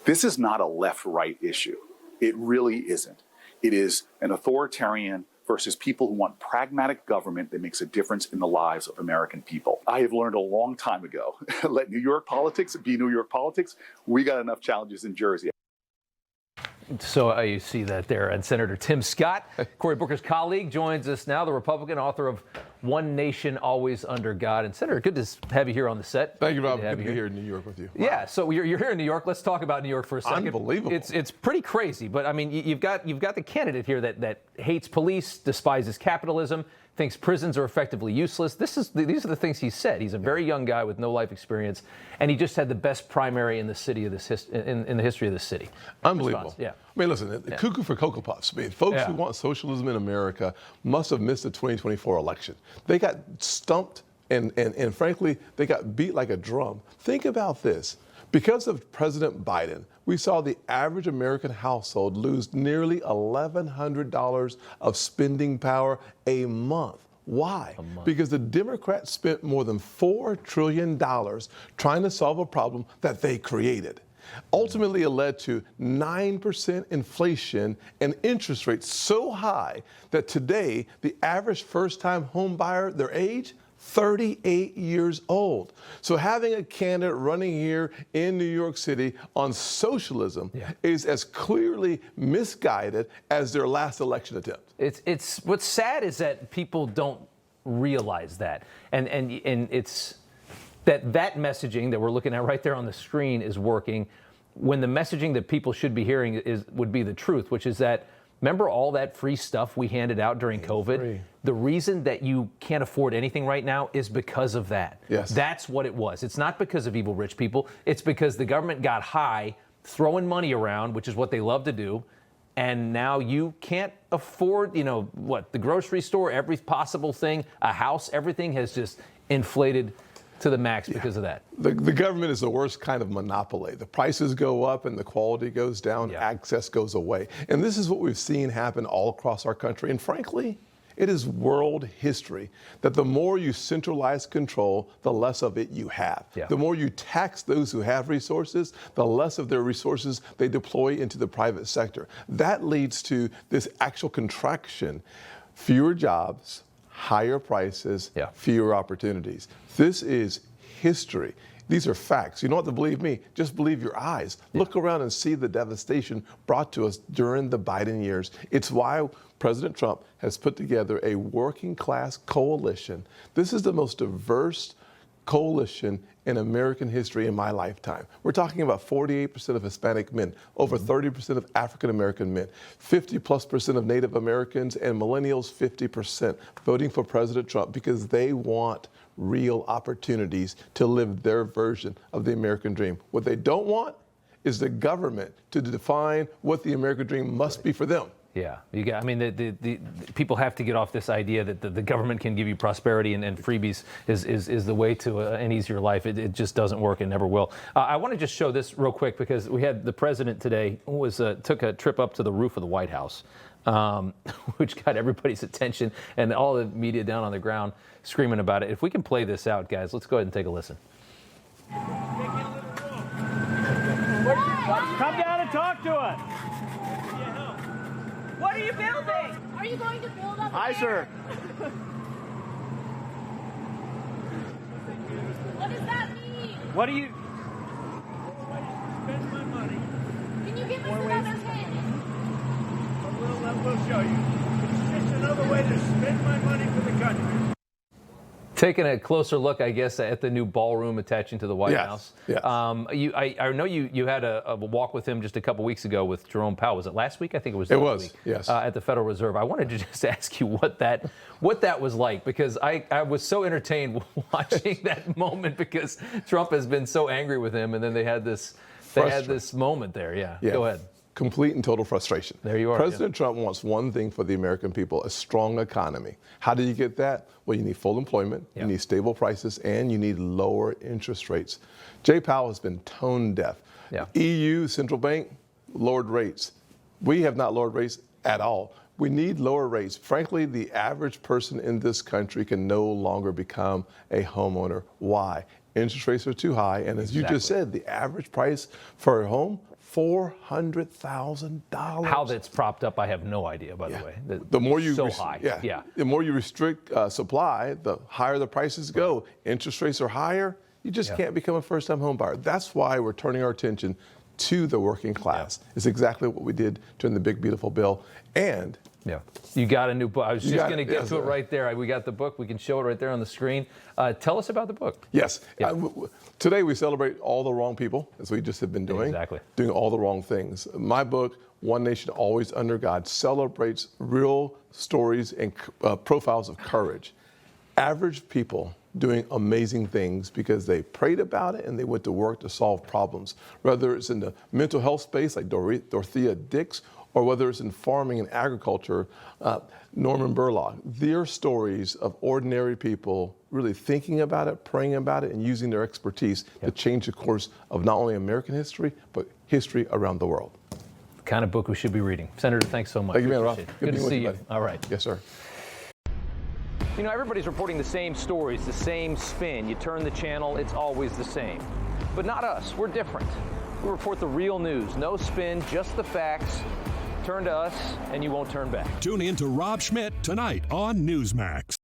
This is not a left-right issue. It really isn't. It is an authoritarian versus people who want pragmatic government that makes a difference in the lives of American people. I have learned a long time ago, let New York politics be New York politics. We got enough challenges in Jersey. So you see that there. And Senator Tim Scott, Cory Booker's colleague, joins us now, the Republican author of One Nation, Always Under God. And Senator, good to have you here on the set. Thank you, Rob. Good to be here in New York with you. Wow. Yeah, so you're here in New York. Let's talk about New York for a second. Unbelievable. It's pretty crazy. But, I mean, you've got the candidate here that hates police, despises capitalism, thinks prisons are effectively useless. These are the things he said. He's a very young guy with no life experience, and he just had the best primary in the city of this in the history of this city. Unbelievable. Response. Yeah. I mean, listen, cuckoo for Cocoa Puffs. I mean, folks who want socialism in America must have missed the 2024 election. They got stumped and frankly, they got beat like a drum. Think about this. Because of President Biden, we saw the average American household lose nearly $1,100 of spending power a month. Why? Because the Democrats spent more than $4 trillion trying to solve a problem that they created. Ultimately, it led to 9% inflation and interest rates so high that today the average first-time home buyer, their age, 38 years old. So having a candidate running here in New York City on socialism is as clearly misguided as their last election attempt. It's what's sad is that people don't realize that, and it's that messaging that we're looking at right there on the screen is working when the messaging that people should be hearing would be the truth, which is that, remember all that free stuff we handed out during COVID? The reason that you can't afford anything right now is because of that. Yes. That's what it was. It's not because of evil rich people. It's because the government got high throwing money around, which is what they love to do. And now you can't afford, the grocery store, every possible thing, a house, everything has just inflated to the max because of that. The government is the worst kind of monopoly. The prices go up and the quality goes down, access goes away. And this is what we've seen happen all across our country. And frankly, it is world history that the more you centralize control, the less of it you have. The more you tax those who have resources, the less of their resources they deploy into the private sector. That leads to this actual contraction, fewer jobs, higher prices, fewer opportunities. This is history. These are facts. You don't have to believe me. Just believe your eyes. Look around and see the devastation brought to us during the Biden years. It's why President Trump has put together a working class coalition. This is the most diverse coalition in American history in my lifetime. We're talking about 48% of Hispanic men, over 30% of African American men, 50+% of Native Americans, and millennials 50% voting for President Trump because they want real opportunities to live their version of the American dream. What they don't want is the government to define what the American dream must be for them. Yeah, the people have to get off this idea that the government can give you prosperity and freebies is the way to an easier life. It just doesn't work and never will. I want to just show this real quick because we had the president today took a trip up to the roof of the White House, which got everybody's attention and all the media down on the ground screaming about it. If we can play this out, guys, let's go ahead and take a listen. Come down and talk to us. What are you building? Are you going to build up Hi, sir. What does that mean? What do you... Spend my money. Can you give us another hint? We'll show you. It's just another way to spend my money for the country. Taking a closer look, I guess, at the new ballroom attaching to the White House. Yes. I know you had a walk with him just a couple weeks ago with Jerome Powell. Was it last week? I think it was last week. Yes. At the Federal Reserve. I wanted to just ask you what that was like, because I was so entertained watching that moment because Trump has been so angry with him, and then they had this moment there. Yeah. Go ahead. Complete and total frustration. There you are. President Trump wants one thing for the American people, a strong economy. How do you get that? Well, you need full employment, you need stable prices, and you need lower interest rates. Jay Powell has been tone deaf. EU, central bank, lowered rates. We have not lowered rates at all. We need lower rates. Frankly, the average person in this country can no longer become a homeowner. Why? Interest rates are too high, and as you just said, the average price for a home, $400,000. How that's propped up, I have no idea, by the way. The more you high. The more you restrict supply, the higher the prices go. Interest rates are higher. You just can't become a first-time home buyer. That's why we're turning our attention to the working class. It's exactly what we did during the Big Beautiful Bill. And you got a new book. I was just going to get to it right there. We got the book. We can show it right there on the screen. Tell us about the book. Yes. Today we celebrate all the wrong people, as we just have been doing. Exactly. Doing all the wrong things. My book, One Nation Always Under God, celebrates real stories and profiles of courage. Average people doing amazing things because they prayed about it and they went to work to solve problems. Whether it's in the mental health space like Dorothea Dix, or whether it's in farming and agriculture, Norman Burlock. They're stories of ordinary people really thinking about it, praying about it, and using their expertise to change the course of not only American history, but history around the world. The kind of book we should be reading. Senator, thanks so much. Thank you, man, Rob. Good to see you. Buddy. All right. Yes, sir. You know, everybody's reporting the same stories, the same spin. You turn the channel, it's always the same. But not us. We're different. We report the real news. No spin, just the facts. Turn to us, and you won't turn back. Tune in to Rob Schmidt tonight on Newsmax.